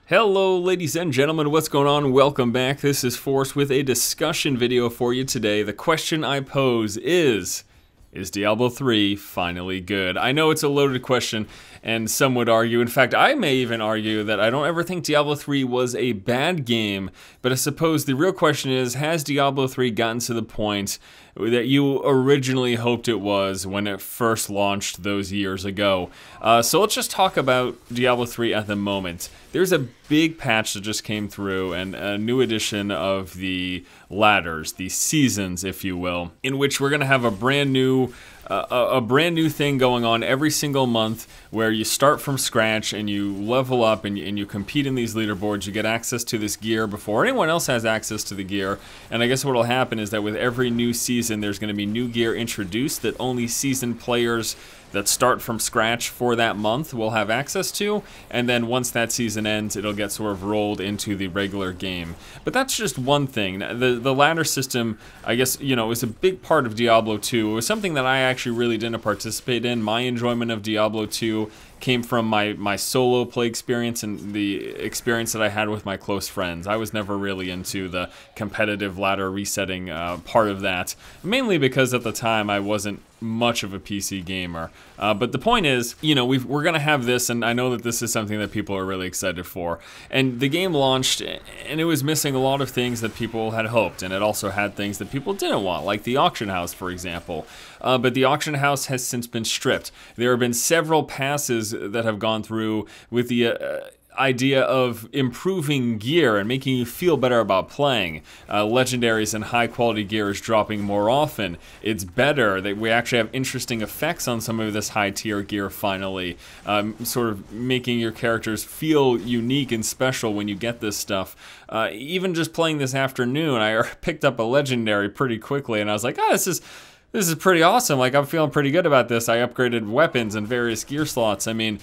Hello ladies and gentlemen, what's going on? Welcome back. This is Force with a discussion video for you today. The question I pose is Diablo 3 finally good? I know it's a loaded question, and some would argue, in fact I may even argue, that I don't ever think Diablo 3 was a bad game, but I suppose the real question is, has Diablo 3 gotten to the point that you originally hoped it was when it first launched those years ago? So let's just talk about Diablo 3 at the moment. There's a big patch that just came through, and a new edition of the ladders, the seasons if you will, in which we're going to have a brand new thing going on every single month, where you start from scratch and you level up and you compete in these leaderboards. You get access to this gear before anyone else has access to the gear, and I guess what will happen is that with every new season there's going to be new gear introduced that only seasoned players that start from scratch for that month will have access to, and then once that season ends it'll get sort of rolled into the regular game. But that's just one thing. The ladder system, I guess, you know, is a big part of Diablo 2. It was something that I actually really didn't participate in. My enjoyment of Diablo 2 came from my solo play experience and the experience that I had with my close friends. I was never really into the competitive ladder resetting part of that, mainly because at the time I wasn't much of a PC gamer. But the point is, you know, we're gonna have this, and I know that this is something that people are really excited for. And the game launched, and it was missing a lot of things that people had hoped, and it also had things that people didn't want, like the auction house, for example. But the auction house has since been stripped. There have been several passes that have gone through with the idea of improving gear and making you feel better about playing. Legendaries and high quality gear is dropping more often. It's better. That we actually have interesting effects on some of this high tier gear finally, sort of making your characters feel unique and special when you get this stuff. Even just playing this afternoon, I picked up a legendary pretty quickly, and I was like, oh, this is pretty awesome. Like, I'm feeling pretty good about this. I upgraded weapons and various gear slots. I mean,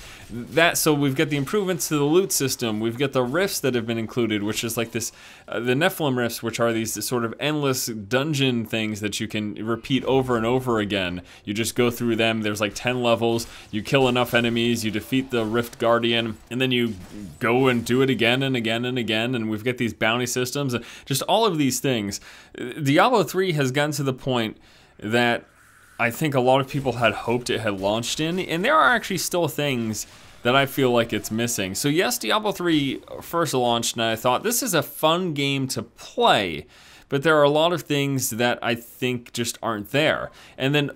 so we've got the improvements to the loot system. We've got the rifts that have been included, which is like this, the Nephilim rifts, which are these sort of endless dungeon things that you can repeat over and over again. You just go through them. There's like 10 levels. You kill enough enemies, you defeat the Rift Guardian, and then you go and do it again and again and again. And we've got these bounty systems, and just all of these things. Diablo 3 has gotten to the point that I think a lot of people had hoped it had launched in, and there are actually still things that I feel like it's missing. So yes, Diablo 3 first launched, and I thought this is a fun game to play, but there are a lot of things that I think just aren't there. And then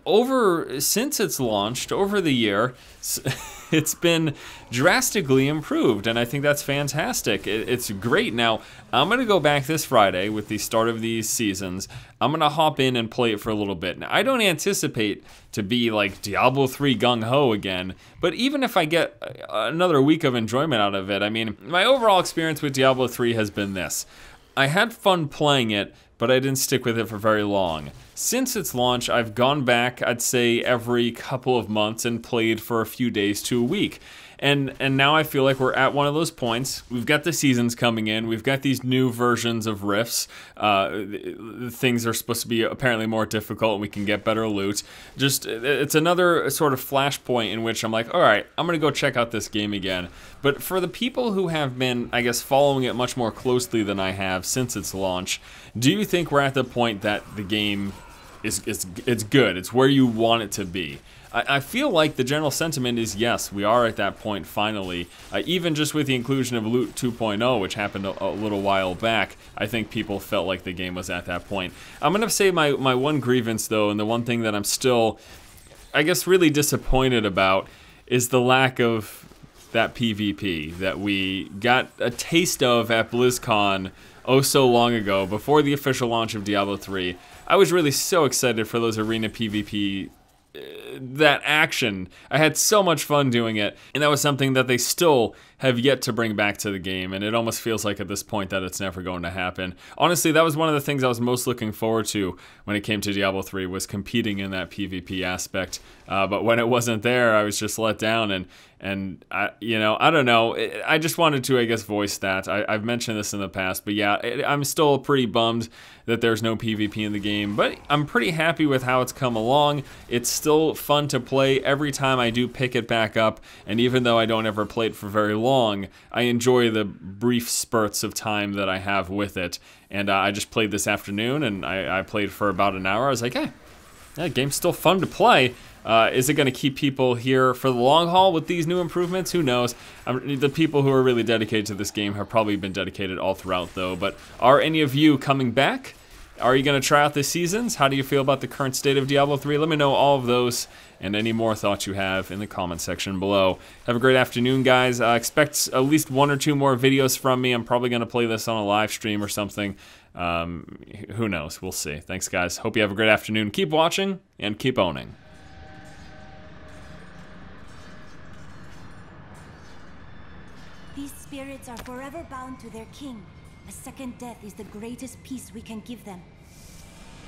since it's launched, over the year, it's been drastically improved, and I think that's fantastic. It's great. Now, I'm gonna go back this Friday with the start of these seasons. I'm gonna hop in and play it for a little bit. Now, I don't anticipate to be like Diablo 3 gung-ho again, but even if I get another week of enjoyment out of it, I mean, my overall experience with Diablo 3 has been this. I had fun playing it, but I didn't stick with it for very long. Since its launch, I've gone back, I'd say every couple of months, and played for a few days to a week. And now I feel like we're at one of those points. We've got the seasons coming in. We've got these new versions of rifts. Things are supposed to be apparently more difficult, and we can get better loot. It's another sort of flashpoint in which I'm like, all right, I'm gonna go check out this game again. But for the people who have been, I guess, following it much more closely than I have since its launch, do you think we're at the point that the game it's good? It's where you want it to be? I feel like the general sentiment is yes, we are at that point finally. Even just with the inclusion of Loot 2.0, which happened a little while back, I think people felt like the game was at that point. I'm gonna say my one grievance though, and the one thing that I'm still, I guess, really disappointed about, is the lack of that PvP that we got a taste of at BlizzCon oh so long ago, before the official launch of Diablo 3. I was really so excited for those arena PvP, that action. I had so much fun doing it, and that was something that they still have yet to bring back to the game, and it almost feels like at this point that it's never going to happen. Honestly, that was one of the things I was most looking forward to when it came to Diablo 3, was competing in that PvP aspect. But when it wasn't there, I was just let down, and I don't know. I just wanted to, I guess, voice that. I've mentioned this in the past, but yeah, I'm still pretty bummed that there's no PvP in the game, but I'm pretty happy with how it's come along. It's still fun to play every time I do pick it back up, and even though I don't ever play it for very long, I enjoy the brief spurts of time that I have with it. And I just played this afternoon, and I played for about an hour. I was like, hey, that game's still fun to play. Is it going to keep people here for the long haul with these new improvements? Who knows? The people who are really dedicated to this game have probably been dedicated all throughout, though. But are any of you coming back? Are you going to try out the seasons? How do you feel about the current state of Diablo 3? Let me know all of those and any more thoughts you have in the comment section below. Have a great afternoon, guys. Expect at least 1 or 2 more videos from me. I'm probably going to play this on a live stream or something. Who knows? We'll see. Thanks, guys. Hope you have a great afternoon. Keep watching and keep owning. These spirits are forever bound to their king. A second death is the greatest peace we can give them.